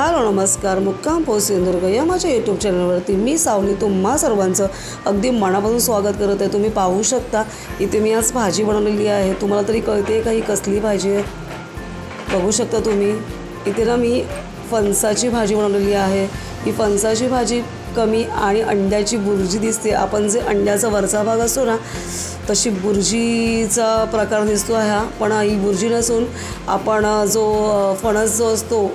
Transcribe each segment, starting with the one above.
Hello नमस्कार, मुक्काम post Sindhudurg या माझ्या यूट्यूब चॅनलवरती मी सावली तुम्हा सर्वांचं अगदी मनापासून स्वागत करत आहे। तुम्ही पाहू शकता इथे मी आज भाजी बनवलेली आहे। तुम्हाला तरी कळते का ही कसली भाजी आहे? बघू शकता तुम्ही इथे ना मी फणसाची भाजी बनवलेली आहे। ही फणसाची भाजी कमी आणि अंड्याची बुर्जी दिसते। आपण जे अंड्याचा वरचा भाग असतो ना तशी बुर्जीचा प्रकार दिसतो हा, पण ही बुर्जी नसून आपण जो फणस जो असतो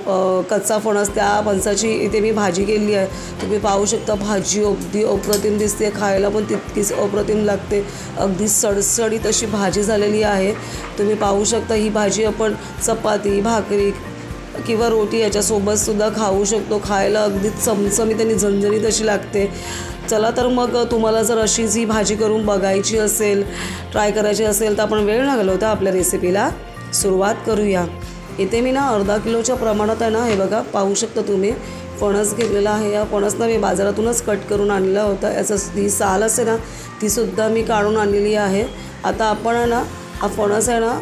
कच्चा फणस त्या फणसाची इथे मी भाजी केली आहे। तुम्ही पाहू शकता भाजी अगदी अप्रतिम दिसते, खायला पण तितकीच अप्रतिम लागते। अगदी सडसडीत अशी भाजी झालेली आहे। तुम्ही पाहू शकता ही भाजी आपण चपाती भाकरी किंवा रोटी याच्यासोबतसुद्धा खाऊ शकतो। खायला अगदी चमचमीत आणि झणझणीत अशी लागते। चला तर मग तुम्हाला जर अशीच ही भाजी करून बघायची असेल, ट्राय करायची असेल तर आपण वेळ न घालवता आपल्या रेसिपीला सुरुवात करूया। इथे मी ना अर्धा किलोच्या प्रमाणात आहे ना, हे बघा पाहू शकता तुम्ही फणस घेतलेला आहे। या फणसला मी बाजारातूनच कट करून आणलेला होता। याचं ही साल असते ना तीसुद्धा मी काढून आणलेली आहे। आता आपण ना हा फणस आहे ना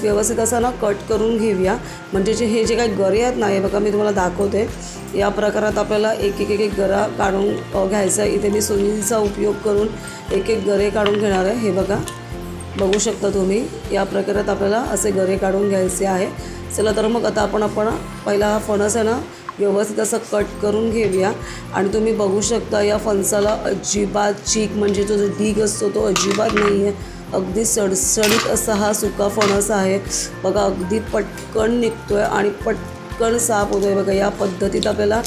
व्यवस्थित असा ना कट करून घेऊया, म्हणजे हे जे काही गरे आहेत ना हे बघा मी तुम्हाला दाखवते। या प्रकारात आपल्याला एक एक गरा काढून घ्यायचा आहे। इथे मी सुरीचा उपयोग करून एक गरे काढून घेणार आहे। हे बघा बघू शकता तुम्ही या प्रकारात आपल्याला असे गरे काढून घ्यायचे आहे। चला तर मग आता आपण पहिला हा फणस आहे ना व्यवस्थित असं कट करून घेऊया। आणि तुम्ही बघू शकता या फणसाला अजिबात चीक म्हणजे जो डीग असतो तो अजिबात नाही आहे। अगदी सडसडीत असा हा सुका फणस आहे। बघा अगदी पटकन निघतो आहे आणि पटकन साफ होतो आहे। बघा या पद्धतीत आपल्याला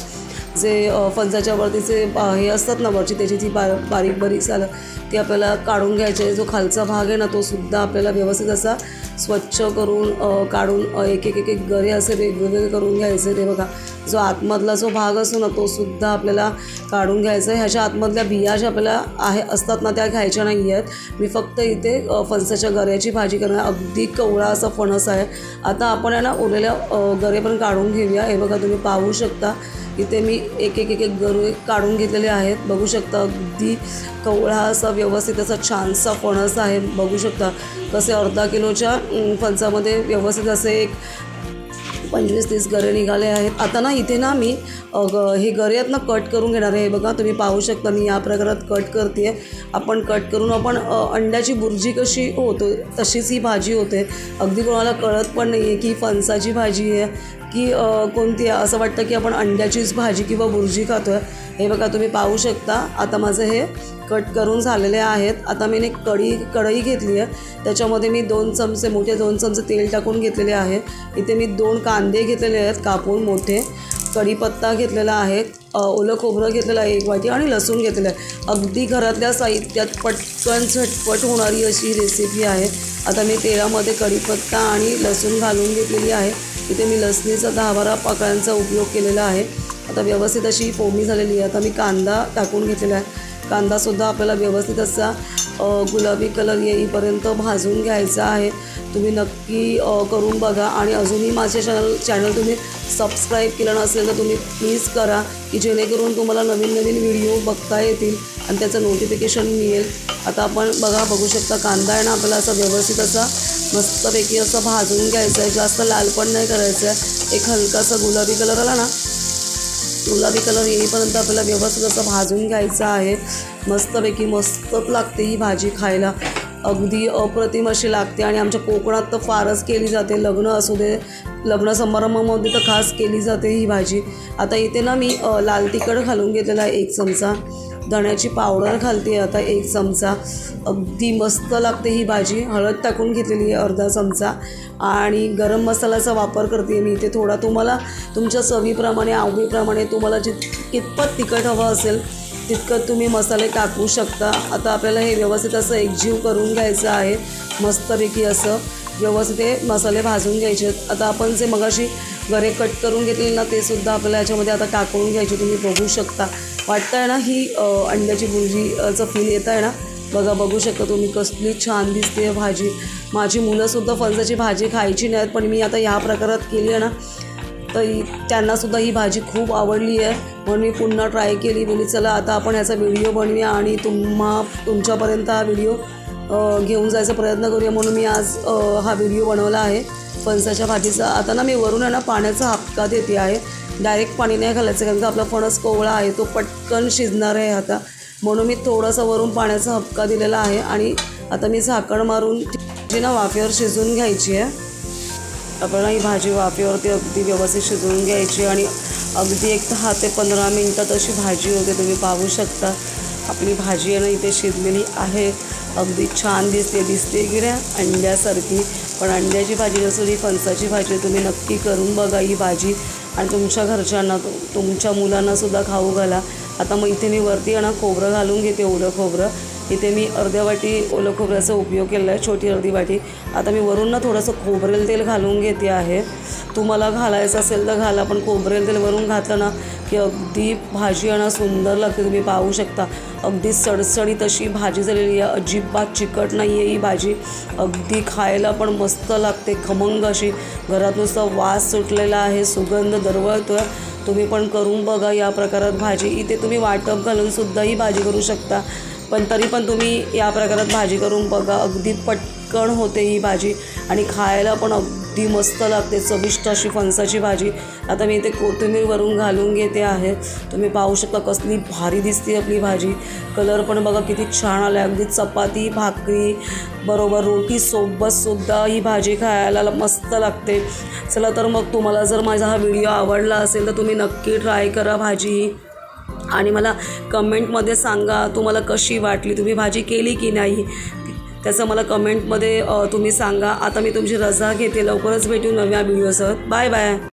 जे फणसाच्या वरतीचे हे असतात ना वरची त्याची जी बारीक बारीक सालं ती आपल्याला काढून घ्यायची आहे। जो खालचा भाग आहे ना तो सुद्धा आपल्याला व्यवस्थित असा स्वच्छ करून काढून एक गरे असे वेगवेगळे करून घ्यायचे। ते बघा जो आतमधला जो भाग असतो ना तो सुद्धा आपल्याला काढून घ्यायचा आहे। ह्याच्या आतमधल्या बिया ज्या आपल्याला असतात ना त्या घ्यायच्या नाही आहेत। मी फक्त इथे फणसाच्या गऱ्याची भाजी करणार। अगदी कवळा असा फणस आहे। आता आपण ना उरलेल्या गरे पण काढून घेऊया। हे बघा तुम्ही पाहू शकता इथे मी एक गरे काढून घेतलेले आहेत। बघू शकता अगदी कवळा असा व्यवस्थित असा छानसा फणस आहे। बघू शकता कसे अर्धा किलोच्या फणसामध्ये व्यवस्थित असे एक 25-30 गरे निघाले आहेत। आता ना इथे ना मी हे गरे आहेत ना कट करून घेणार आहे। हे बघा तुम्ही पाहू शकता मी या प्रकारात कट करते आहे। आपण कट करून आपण अंड्याची बुर्जी कशी होतो तशीच ही भाजी होते। अगदी कोणाला कळत पण नाही आहे की फणसाची भाजी आहे की कोणती आहे, असं वाटतं की आपण अंड्याचीच भाजी किंवा बुर्जी खातो आहे। हे बघा तुम्ही पाहू शकता आता माझं हे कट करून झालेले आहेत। आता मी एक कढई घेतली आहे, त्याच्यामध्ये मी मोठे 2 चमचे तेल टाकून घेतलेले आहे। इथे मी 2 कांदे घेतलेले आहेत कापून मोठे, कढीपत्ता घेतलेला आहे, ओलं खोबरं घेतलेलं आहे 1 वाटी आणि लसूण घेतलेलं आहे। अगदी घरातल्या साहित्यात पटकन झटपट होणारी अशी रेसिपी आहे। आता मी तेलामध्ये कढीपत्ता आणि लसूण घालून घेतलेली आहे। इथे मी लसणीचा 10-12 पाकळ्यांचा उपयोग केलेला आहे। आता व्यवस्थित अशी फोडणी झालेली आहे। आता मी कांदा टाकून घेतलेला आहे। कांदासुद्धा आपल्याला व्यवस्थित असा गुलाबी कलर येईपर्यंत भाजून घ्यायचा आहे। तुम्ही नक्की करून बघा आणि अजूनही माझे चॅनल तुम्ही सबस्क्राईब केलं नसेल तर तुम्ही प्लीज करा की जेणेकरून तुम्हाला नवीन व्हिडिओ बघता येतील आणि त्याचं नोटिफिकेशन मिळेल। आता आपण बघू शकता कांदा आहे ना आपल्याला असा व्यवस्थित असा मस्तपैकी असं भाजून घ्यायचं आहे। जास्त लाल पण नाही करायचं आहे। एक हलकासा गुलाबी कलर आला ना, गुलाबी कलर येईपर्यंत आपल्याला व्यवस्थित असं भाजून घ्यायचं आहे। मस्तपैकी मस्तच लागते ही भाजी खायला, अगदी अप्रतिम अशी लागते आणि आमच्या कोकणात तर फारच केली जाते। लग्न असू दे, लग्न समारंभामध्ये तर खास केली जाते ही भाजी। आता इथे ना मी लाल तिखट घालून घेतलेला आहे 1 चमचा, धण्याची पावडर घालते आता 1 चमचा। अगदी मस्त लागते ही भाजी। हळद टाकून घेतलेली आहे अर्धा चमचा आणि गरम मसाल्याचा वापर करते मी इथे थोडा। तुम्हाला तुमच्या चवीप्रमाणे आवडीप्रमाणे तुम्हाला कितपत तिखट हवं असेल तितकं तुम्ही मसाले टाकू शकता। आता आपल्याला हे व्यवस्थित असं एकजीव करून घ्यायचं आहे। मस्तपैकी असं व्यवस्थित हे मसाले भाजून घ्यायचे। आता आपण जे मगाशी गरे कट करून घेतले ना ते सुद्धा आपल्याला याच्यामध्ये आता टाकून घ्यायचे। तुम्ही बघू शकता वाटतं आहे ना ही अंड्याची बुर्जीचं फील येतं आहे ना। बघू शकता तुम्ही कसली छान दिसते भाजी। माझी मुलंसुद्धा फणसाची भाजी खायची नाहीत, पण मी आता ह्या प्रकारात केली आहे ना तर त्यांनासुद्धा ही भाजी खूप आवडली आहे, म्हणून मी पुन्हा ट्राय केली। बोली चला आता आपण ह्याचा व्हिडिओ बनवूया आणि तुमच्यापर्यंत हा व्हिडिओ घेऊन जायचा प्रयत्न करूया, म्हणून मी आज हा व्हिडिओ बनवला आहे फणसाच्या भाजीचा। आता ना मी वरून आहे ना पाण्याचा हापका देते आहे डायरेक्ट पाणी नाही घालायचं, कारण का आपला फणस कोवळा आहे, तो पटकन शिजणार आहे आता. म्हणून मी थोडासा वरून पाण्याचा हबका दिलेला आहे. आणि आता मी झाकण मारून जी ना वाफेवर शिजवून घ्यायची आहे. आपल्याला ही भाजी वाफेवरती अगदी व्यवस्थित शिजवून घ्यायची आणि अगदी एक 10 ते 15 मिनटात अशी भाजी होते. तुम्ही पाहू शकता आपली भाजी आहे ना इथे शिजलेली आहे. अगदी छान दिसते की नाही अंड्यासारखी. पण अंड्याची भाजी नसून ही फणसाची भाजी. तुम्ही नक्की करून बघा ही भाजी आणि तुमच्या घरच्यांना तुमच्या मुलांनासुद्धा खाऊ घाला. आता मग इथे मी वरती आहे ना खोबरं घालून घेते, ओलं खोबरं. इथे मी अर्ध्या वाटी ओलं खोबऱ्याचा उपयोग केला आहे, छोटी अर्धी वाटी. आता मी वरून ना थोडंसं खोबरेल तेल घालून घेते आहे. तुम्हाला घालायचं असेल तर घाला, पण खोबरेल तेल वरून घातलं ना की अगदी भाजी आहे ना सुंदर लागते. तुम्ही पाहू शकता अगदी सडसडीत अशी भाजी झालेली आहे. अजिबात चिकट नाही आहे ही भाजी. अगदी खायला पण मस्त लागते, खमंग अशी. घरात नुसता वास सुटलेला आहे, सुगंध दरवळतो आहे. तुम्ही पण करून बघा या प्रकारात भाजी. इथे तुम्ही वाटप घालूनसुद्धा ही भाजी करू शकता, पण तरी पण तुम्ही या प्रकारात भाजी करून बघा. अगदी पटकन होते ही भाजी आणि खायला पण अगदी मस्त लागते, चविष्ट अशी फणसाची भाजी. आता मी इथे कोथिंबीर वरून घालून घेते आहे. तुम्ही पाहू शकता कसली भारी दिसते आपली भाजी. कलर पण बघा किती छान आला. अगदी चपाती भाकरी बरोबर रोटीसोबतसुद्धा ही भाजी खायला मस्त लागते. चला तर मग तुम्हाला जर माझा हा व्हिडिओ आवडला असेल तर तुम्ही नक्की ट्राय करा भाजी आणि मला कमेंटमध्ये सांगा तुम्हाला कशी वाटली, तुम्ही भाजी केली की नाही त्याचं मला कमेंटमध्ये तुम्ही सांगा. आता मी तुमची रजा घेते. लवकरच भेटू नव्या व्हिडिओसह. Bye bye.